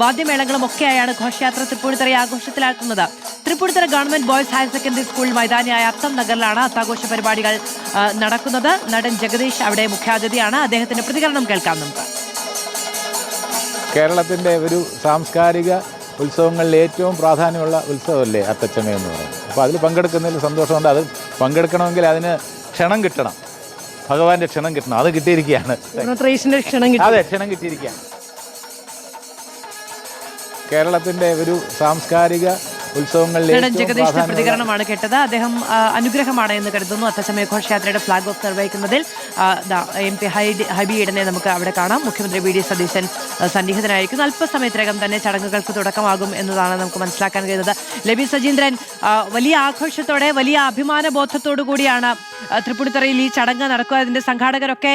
വാദ്യമേളങ്ങളും ഒക്കെയായാണ് ഘോഷയാത്ര തൃപ്പൂണിത്തുറ ആഘോഷത്തിലാക്കുന്നത്. Thrippunithura government boys higher secondary school മൈതാനിയായ അത്തം നഗറിലാണ് അത്താഘോഷ പരിപാടികൾ നടക്കുന്നത്. നടൻ ജഗദീഷ് അവിടെ മുഖ്യാതിഥിയാണ്. അദ്ദേഹത്തിന്റെ പ്രതികരണം കേൾക്കാം നമുക്ക്. കേരളത്തിൻ്റെ ഒരു സാംസ്കാരിക ഉത്സവങ്ങളിൽ ഏറ്റവും പ്രാധാന്യമുള്ള ഉത്സവമല്ലേ അത്തച്ചമയം എന്ന് പറയുന്നത്. അപ്പോൾ അതിൽ പങ്കെടുക്കുന്നതിൽ സന്തോഷമുണ്ട്. അത് പങ്കെടുക്കണമെങ്കിൽ അതിന് ക്ഷണം കിട്ടണം, ഭഗവാന്റെ ക്ഷണം കിട്ടണം. അത് കിട്ടിയിരിക്കുകയാണ്. അതെ, ക്ഷണം കിട്ടിയിരിക്കുകയാണ്. കേരളത്തിൻ്റെ ഒരു സാംസ്കാരിക നടൻ ജഗദീഷിന്റെ പ്രതികരണമാണ് കേട്ടത്. അദ്ദേഹം അനുഗ്രഹമാണ് എന്ന് കരുതുന്നു. അത്തച്ചമയ ഘോഷയാത്രയുടെ ഫ്ലാഗ് ഓഫ് നിർവഹിക്കുന്നതിൽ MP ഹബി ഈഡനെ നമുക്ക് അവിടെ കാണാം. മുഖ്യമന്ത്രി VD സതീശൻ സന്നിഹിതനായിരിക്കുന്നു. അല്പസമയത്തിനകം തന്നെ ചടങ്ങുകൾക്ക് തുടക്കമാകും എന്നതാണ് നമുക്ക് മനസ്സിലാക്കാൻ കഴിയുന്നത്. ലബി സജീന്ദ്രൻ, വലിയ ആഘോഷത്തോടെ വലിയ അഭിമാന ബോധത്തോടു കൂടിയാണ് തൃപ്പൂണിത്തുറയിൽ ഈ ചടങ്ങ് നടക്കുക. അതിന്റെ സംഘാടകരൊക്കെ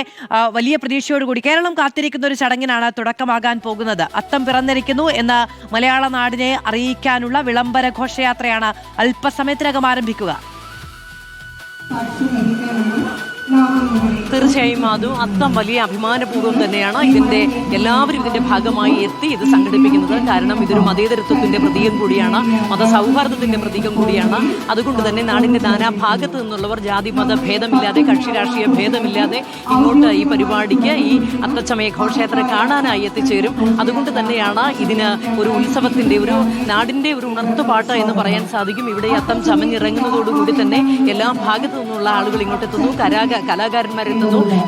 വലിയ പ്രതീക്ഷയോടുകൂടി കേരളം കാത്തിരിക്കുന്ന ഒരു ചടങ്ങിനാണ് തുടക്കമാകാൻ പോകുന്നത്. അത്തം പിറന്നിരിക്കുന്നു എന്ന് മലയാള നാടിനെ അറിയിക്കാനുള്ള വിളംബര ഘോഷയാത്രയാണ് അല്പസമയത്തിനകം ആരംഭിക്കുക. തീർച്ചയായും മാധു, അത്തം വലിയ അഭിമാനപൂർവ്വം തന്നെയാണ് എല്ലാവരും ഇതിന്റെ ഭാഗമായി എത്തി ഇത് സംഘടിപ്പിക്കുന്നത്. കാരണം ഇതൊരു മതേതരത്വത്തിന്റെ പ്രതീകം കൂടിയാണ്, മതസൗഹാർദ്ദത്തിന്റെ പ്രതീകം കൂടിയാണ്. അതുകൊണ്ട് തന്നെ നാടിന്റെ നാനാഭാഗത്ത് നിന്നുള്ളവർ ജാതി മത ഭേദമില്ലാതെ, കക്ഷി രാഷ്ട്രീയ ഭേദമില്ലാതെ ഇങ്ങോട്ട് ഈ പരിപാടിക്ക്, ഈ അത്തച്ചമയ ഘോഷയാത്ര കാണാനായി എത്തിച്ചേരും. അതുകൊണ്ട് തന്നെയാണ് ഇതിന് ഒരു ഉത്സവത്തിന്റെ, ഒരു നാടിന്റെ ഒരു ഉണർത്തുപാട്ട് എന്ന് പറയാൻ സാധിക്കും. ഇവിടെ അത്തം ചമഞ്ഞിറങ്ങുന്നതോടുകൂടി തന്നെ എല്ലാ ഭാഗത്തു നിന്നുള്ള ആളുകൾ ഇങ്ങോട്ടെത്തുന്നു, കലാകാരന്മാരെത്തുന്നു.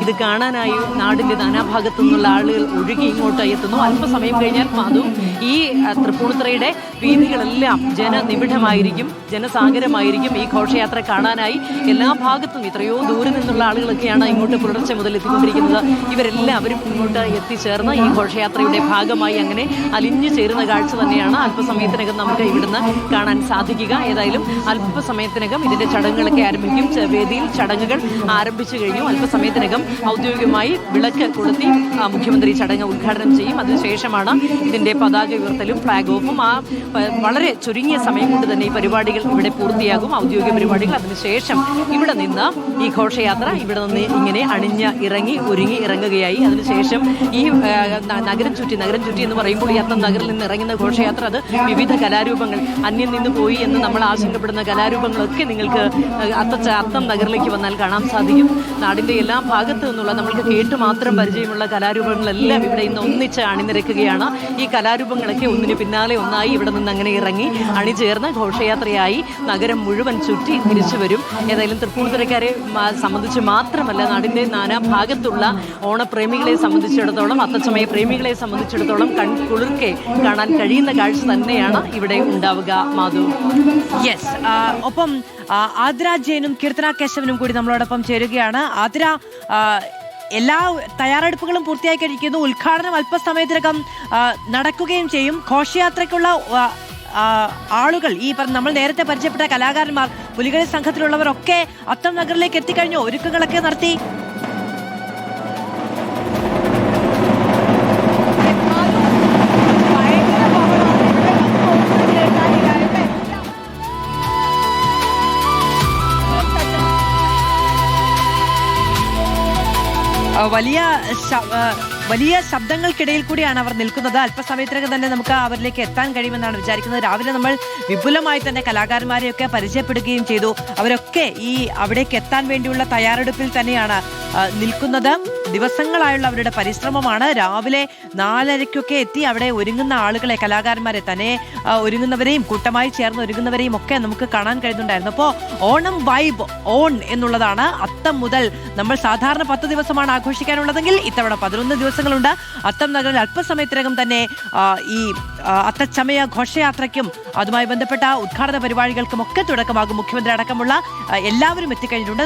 ഇത് കാണാനായി നാടിന്റെ നാനാഭാഗത്തു നിന്നുള്ള ആളുകൾ ഒഴുകി ഇങ്ങോട്ട് എത്തുന്നു. അല്പസമയം കഴിഞ്ഞാൽ അതും ഈ തൃപ്പൂണിത്തുറയുടെ വീഥികളെല്ലാം ജനനിബിഡമായിരിക്കും, ജനസാഗരമായിരിക്കും. ഈ ഘോഷയാത്ര കാണാനായി എല്ലാ ഭാഗത്തും എത്രയോ ദൂരെ നിന്നുള്ള ആളുകളൊക്കെയാണ് ഇങ്ങോട്ട് പുലർച്ചെ മുതൽ എത്തിക്കൊണ്ടിരിക്കുന്നത്. ഇവരെല്ലാവരും ഇങ്ങോട്ട് എത്തിച്ചേർന്ന് ഈ ഘോഷയാത്രയുടെ ഭാഗമായി അങ്ങനെ അലിഞ്ഞു ചേരുന്ന കാഴ്ച തന്നെയാണ് അല്പസമയത്തിനകം നമുക്ക് ഇവിടുന്ന് കാണാൻ സാധിക്കുക. ഏതായാലും അല്പസമയത്തിനകം ഇതിന്റെ ചടങ്ങുകളൊക്കെ ആരംഭിക്കും. വേദിയിൽ ചടങ്ങുകൾ ആരംഭിച്ചു കഴിഞ്ഞു. അല്പസമയത്തിനകം ഔദ്യോഗികമായി വിളക്ക് കൊളുത്തി മുഖ്യമന്ത്രി ചടങ്ങ് ഉദ്ഘാടനം ചെയ്യും. അതിനുശേഷമാണ് ഇതിന്റെ പതാക ഉയർത്തലും ഫ്ലാഗ് ഓഫും. വളരെ ചുരുങ്ങിയ സമയം കൊണ്ട് തന്നെ ഈ പരിപാടികൾ ഇവിടെ പൂർത്തിയാകും, ഔദ്യോഗിക പരിപാടികൾ. അതിനുശേഷം ഇവിടെ നിന്ന് ഈ ഘോഷയാത്ര ഇവിടെ നിന്ന് ഇങ്ങനെ അണിഞ്ഞ് ഇറങ്ങി ഒരുങ്ങി ഇറങ്ങുകയായി. അതിനുശേഷം ഈ നഗരം ചുറ്റി എന്ന് പറയുമ്പോൾ ഈ അത്തം നഗറിൽ നിന്ന് ഇറങ്ങുന്ന ഘോഷയാത്ര, അത് വിവിധ കലാരൂപങ്ങൾ, അന്യം നിന്ന് പോയി എന്ന് നമ്മൾ ആശങ്കപ്പെടുന്ന കലാരൂപങ്ങളൊക്കെ നിങ്ങൾക്ക് അത്തം നഗറിലേക്ക് വന്നാൽ കാണാൻ സാധിക്കും. നാടിന്റെ എല്ലാ ഭാഗത്തു നിന്നുള്ള നമ്മൾക്ക് കേട്ട് മാത്രം പരിചയമുള്ള കലാരൂപങ്ങളെല്ലാം ഇവിടെ ഇന്ന് ഒന്നിച്ച് അണിനിരക്കുകയാണ്. ഈ കലാരൂപങ്ങളൊക്കെ ഒന്നിന് പിന്നാലെ ഒന്നായി ഇവിടെ നിന്ന് അങ്ങനെ ഇറങ്ങി അണിചേർന്ന് ഘോഷയാത്രയായി നഗരം മുഴുവൻ ചുറ്റി തിരിച്ചു വരും. ഏതായാലും തൃപ്പൂണിത്തുറക്കാരെ സംബന്ധിച്ച് മാത്രമല്ല, നാടിന്റെ നാനാഭാഗത്തുള്ള ഓണപ്രേമികളെ സംബന്ധിച്ചിടത്തോളം, അത്തച്ചമയ പ്രേമികളെ സംബന്ധിച്ചിടത്തോളം കൺകുളിർക്കെ കാണാൻ കഴിയുന്ന കാഴ്ച തന്നെയാണ് ഇവിടെ ഉണ്ടാവുക. മാധു, യെസ്, ഒപ്പം ആതിര ജെയിനും കീർത്തന കേശവനും കൂടി നമ്മളോടൊപ്പം ചേരുകയാണ്. ആതിര, എല്ലാ തയ്യാറെടുപ്പുകളും പൂർത്തിയായി കഴിഞ്ഞിരിക്കുന്നു. ഉദ്ഘാടനം അല്പസമയത്തിനകം നടക്കുകയും ചെയ്യും. ഘോഷയാത്രയ്ക്കുള്ള ആളുകൾ, ഈ നമ്മൾ നേരത്തെ പരിചയപ്പെട്ട കലാകാരന്മാർ, പുലികളി സംഘത്തിലുള്ളവരൊക്കെ അത്തം നഗറിലേക്ക് എത്തിക്കഴിഞ്ഞു, ഒരുക്കങ്ങളൊക്കെ നടത്തി. വലിയ ശബ്ദങ്ങൾക്കിടയിൽ കൂടിയാണ് അവർ നിൽക്കുന്നത്. അല്പസമയത്തിനകം തന്നെ നമുക്ക് അവരിലേക്ക് എത്താൻ കഴിയുമെന്നാണ് വിചാരിക്കുന്നത്. രാവിലെ നമ്മൾ വിപുലമായി തന്നെ കലാകാരന്മാരെയൊക്കെ പരിചയപ്പെടുകയും ചെയ്തു. അവരൊക്കെ ഈ അവിടേക്ക് എത്താൻ വേണ്ടിയുള്ള തയ്യാറെടുപ്പിൽ തന്നെയാണ് നിൽക്കുന്നത്. ദിവസങ്ങളായുള്ള അവരുടെ പരിശ്രമമാണ്. രാവിലെ 4:30 എത്തി അവിടെ ഒരുങ്ങുന്ന ആളുകളെ, കലാകാരന്മാരെ തന്നെ ഒരുങ്ങുന്നവരെയും കൂട്ടമായി ചേർന്ന് ഒരുങ്ങുന്നവരെയും ഒക്കെ നമുക്ക് കാണാൻ കഴിയുന്നുണ്ടായിരുന്നു. അപ്പോൾ ഓണം വൈബ് ഓൺ എന്നുള്ളതാണ്. അത്തം മുതൽ നമ്മൾ സാധാരണ 10 ദിവസമാണ് ആഘോഷിക്കാനുള്ളതെങ്കിൽ ഇത്തവണ 11 ദിവസങ്ങളുണ്ട്. അത്തം നഗറിൽ അല്പസമയത്തിനകം തന്നെ ഈ അത്തച്ചമയ ഘോഷയാത്രയ്ക്കും അതുമായി ബന്ധപ്പെട്ട ഉദ്ഘാടന പരിപാടികൾക്കും ഒക്കെ തുടക്കമാകും. മുഖ്യമന്ത്രി അടക്കമുള്ള എല്ലാവരും എത്തിക്കഴിഞ്ഞിട്ടുണ്ട്.